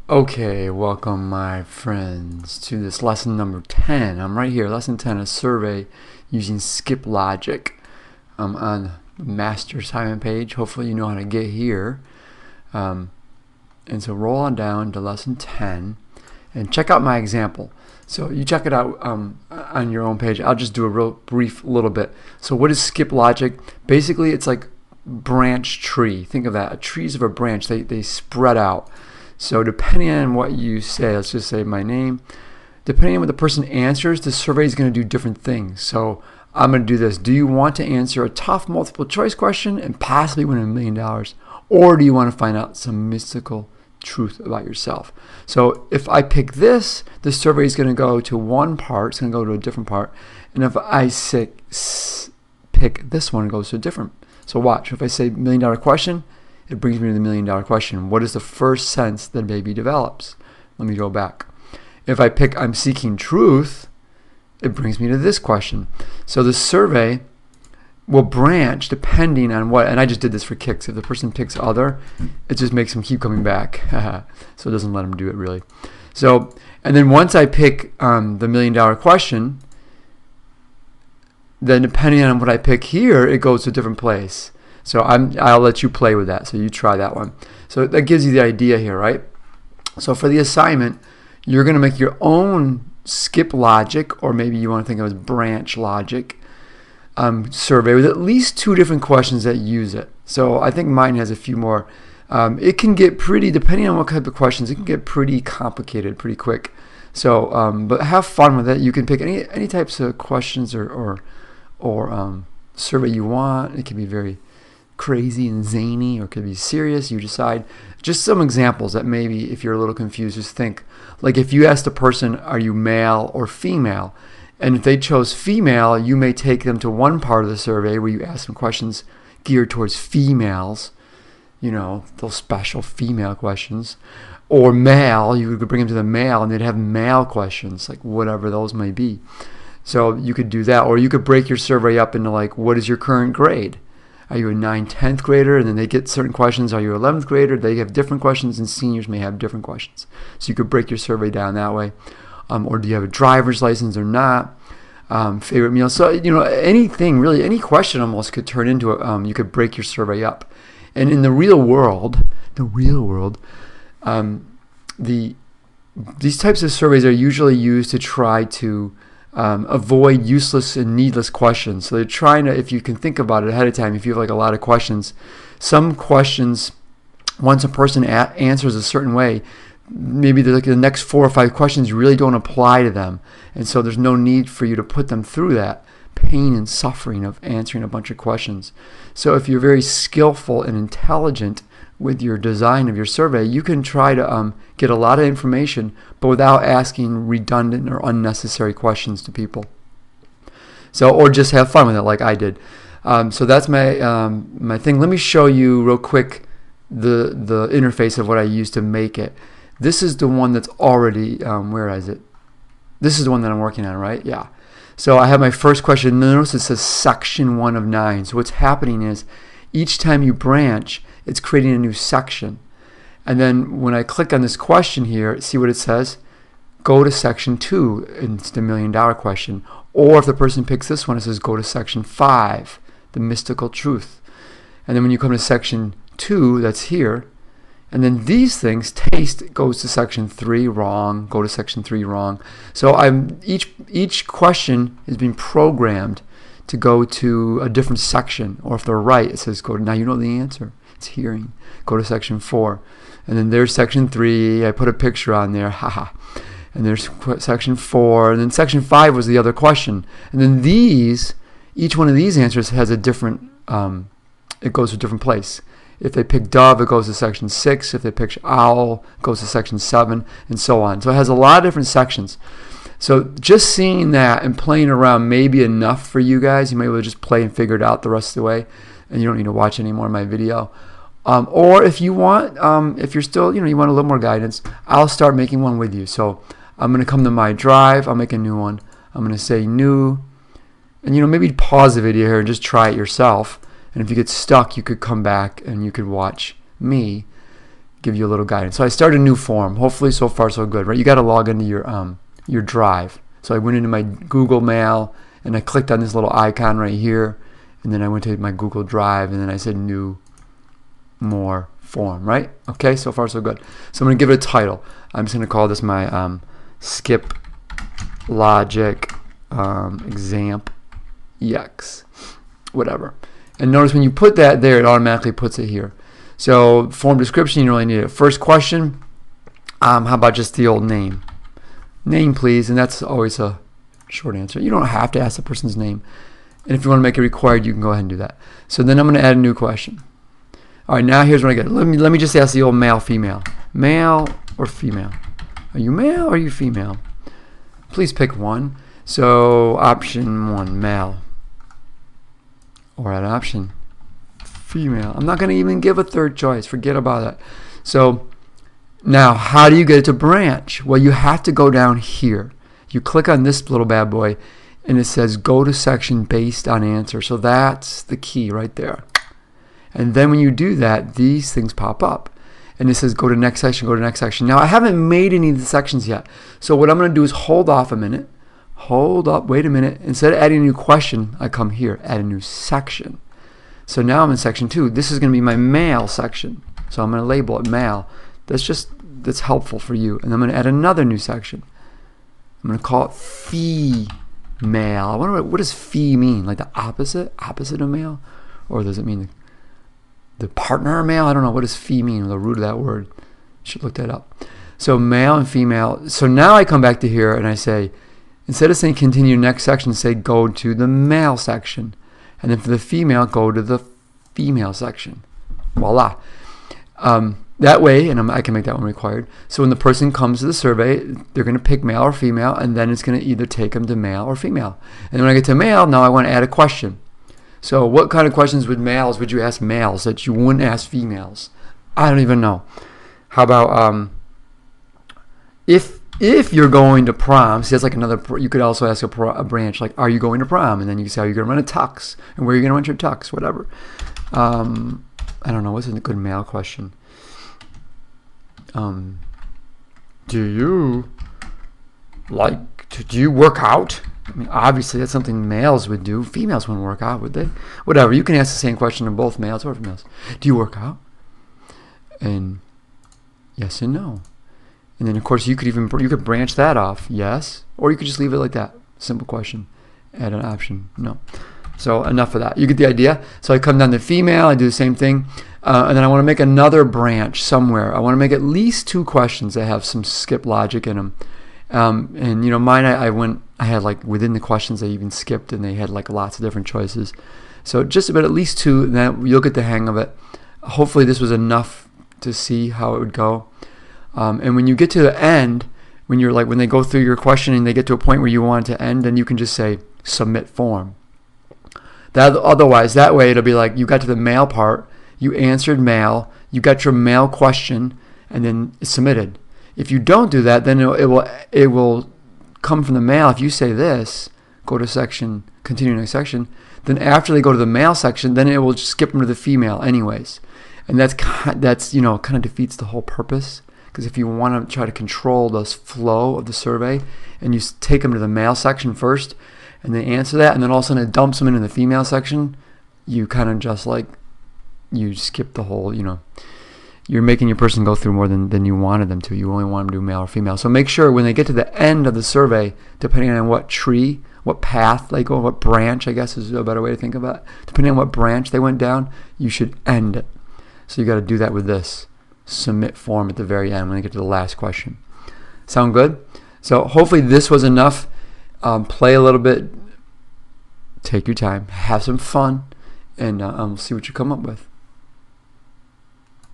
Okay, welcome my friends to this lesson number 10. I'm right here, lesson 10, a survey using Skip Logic. I'm on the master assignment page. Hopefully you know how to get here. And so roll on down to lesson 10 and check out my example. So you check it out on your own page. I'll just do a real brief little bit. So what is Skip Logic? Basically it's like branch tree. Think of that, trees of a branch, they spread out. So depending on what you say, let's just say my name, depending on what the person answers, the survey is going to do different things. So I'm going to do this. Do you want to answer a tough multiple choice question and possibly win $1 million? Or do you want to find out some mystical truth about yourself? So if I pick this, the survey is going to go to one part, it's going to go to a different part. And if I pick this one, it goes to a different. So watch, if I say $1 million question, it brings me to the $1 million question. What is the first sense that baby develops? Let me go back. If I pick I'm seeking truth, it brings me to this question. So the survey will branch depending on what, and I just did this for kicks. If the person picks other, it just makes them keep coming back. So it doesn't let them do it really. So, and then once I pick the $1 million question, then depending on what I pick here, it goes to a different place. So I'll let you play with that. So you try that one. So that gives you the idea here, right? So for the assignment, you're going to make your own skip logic, or maybe you want to think of it as branch logic survey with at least 2 different questions that use it. So I think mine has a few more. It can get pretty, depending on what type of questions, it can get pretty complicated pretty quick. So, but have fun with it. You can pick any types of questions or survey you want. It can be very crazy and zany, or it could be serious. You decide. Just some examples that maybe if you're a little confused, just think. Like if you ask the person, are you male or female? And if they chose female, you may take them to one part of the survey where you ask them questions geared towards females, you know, those special female questions. Or male, you could bring them to the male and they'd have male questions, like whatever those may be. So you could do that. Or you could break your survey up into like, what is your current grade? Are you a 9th, 10th grader? And then they get certain questions. Are you 11th grader? They have different questions, and seniors may have different questions. So you could break your survey down that way. Or do you have a driver's license or not? Favorite meal? So, you know, anything really, any question almost could turn into you could break your survey up. And in the real world, these types of surveys are usually used to try to avoid useless and needless questions. So they're trying to, if you can think about it ahead of time, if you have like a lot of questions, some questions, once a person answers a certain way, maybe like the next 4 or 5 questions really don't apply to them. And so there's no need for you to put them through that pain and suffering of answering a bunch of questions. So if you're very skillful and intelligent with your design of your survey, you can try to get a lot of information, but without asking redundant or unnecessary questions to people. So, or just have fun with it like I did. So that's my thing. Let me show you real quick the interface of what I used to make it. This is the one that's already, where is it? This is the one that I'm working on, right? Yeah. So I have my first question. Notice it says section 1 of 9. So what's happening is each time you branch, it's creating a new section. And then when I click on this question here, see what it says? Go to section 2, and it's the $1 million question. Or if the person picks this one, it says go to section 5, the mystical truth. And then when you come to section 2, that's here. And then these things, taste goes to section 3, wrong, go to section 3, wrong. So each question is being programmed to go to a different section. Or if they're right, it says go to, now you know the answer. It's hearing. Go to section 4. And then there's section 3. I put a picture on there. Haha. And there's section 4. And then section 5 was the other question. And then these, each one of these answers has a different, it goes to a different place. If they pick dove, it goes to section 6. If they pick owl, it goes to section 7, and so on. So it has a lot of different sections. So just seeing that and playing around may be enough for you guys. You may be able to just play and figure it out the rest of the way, and you don't need to watch any more of my video. Or if you want, if you're still, you want a little more guidance, I'll start making one with you. So I'm going to come to my drive. I'll make a new one. I'm going to say new, and maybe pause the video here and just try it yourself. And if you get stuck, you could come back and you could watch me give you a little guidance. So I started a new form. Hopefully so far so good, right? You got to log into your Drive. So I went into my Google Mail and I clicked on this little icon right here, and then I went to my Google Drive, and then I said new, more form, right? Okay, so far so good. So I'm going to give it a title. I'm just going to call this my Skip Logic Examp EX, whatever. And notice when you put that there, it automatically puts it here. So form description, you don't really need it. First question, how about just the old name? Name, please, and that's always a short answer. You don't have to ask the person's name. And if you want to make it required, you can go ahead and do that. So then I'm going to add a new question. All right, now here's what I get. Let me just ask the old male, female. Male or female? Are you male or are you female? Please pick one. So option 1, male. Or an option, female. I'm not going to even give a third choice. Forget about that. So now, how do you get it to branch? Well, you have to go down here. You click on this little bad boy, and it says go to section based on answer. So that's the key right there. And then when you do that, these things pop up. And it says go to next section, go to next section. Now, I haven't made any of the sections yet. So what I'm going to do is hold off a minute. Hold up, wait a minute. Instead of adding a new question, I come here, add a new section. So now I'm in section 2. This is going to be my male section. So I'm going to label it male. That's helpful for you. And I'm going to add another new section. I'm going to call it female. I wonder what does fee mean? Like the opposite of male? Or does it mean the partner of male? I don't know. What does fee mean? The root of that word. Should look that up. So male and female. So now I come back to here and I say, instead of saying continue next section, say go to the male section. And then for the female, go to the female section. Voila. That way, and I can make that one required. So when the person comes to the survey, they're going to pick male or female, and then it's going to either take them to male or female. And when I get to male, now I want to add a question. So what kind of questions would you ask males that you wouldn't ask females? I don't even know. How about if you're going to prom, see that's like another, you could also ask a branch like, are you going to prom? And then you can say, are you going to run a tux? And where are you going to run your tux? Whatever. I don't know. What's a good male question? Do you work out? I mean, obviously that's something males would do. Females wouldn't work out, would they? Whatever. You can ask the same question to both males or females. Do you work out? And yes and no. And then of course you could branch that off, yes, or you could just leave it like that. Simple question. Add an option, no. So enough of that. You get the idea. So I come down to female. I do the same thing. And then I want to make another branch somewhere. I want to make at least 2 questions that have some skip logic in them. And you know, mine, I had like within the questions I even skipped, and they had like lots of different choices. So just about at least 2, and then you'll get the hang of it. Hopefully this was enough to see how it would go. And when you get to the end, when they go through your questioning, they get to a point where you want it to end, then you can just say submit form. Otherwise, that way it'll be like you got to the male part, you answered male, you got your male question, and then it's submitted. If you don't do that, then it will come from the male. If you say this, go to section, continue next section, then after they go to the male section, then it will just skip them to the female anyways. And that's kind of defeats the whole purpose. Because if you want to try to control the flow of the survey, and you take them to the male section first, and they answer that, and then all of a sudden it dumps them into the female section, you kind of just like, you skip the whole, you're making your person go through more than you wanted them to. You only want them to do male or female. So make sure when they get to the end of the survey, depending on what tree, what path they go, what branch, I guess is a better way to think about it, depending on what branch they went down, you should end it. So you got to do that with this submit form at the very end when they get to the last question. Sound good? So hopefully this was enough. Play a little bit, take your time, have some fun, and see what you come up with.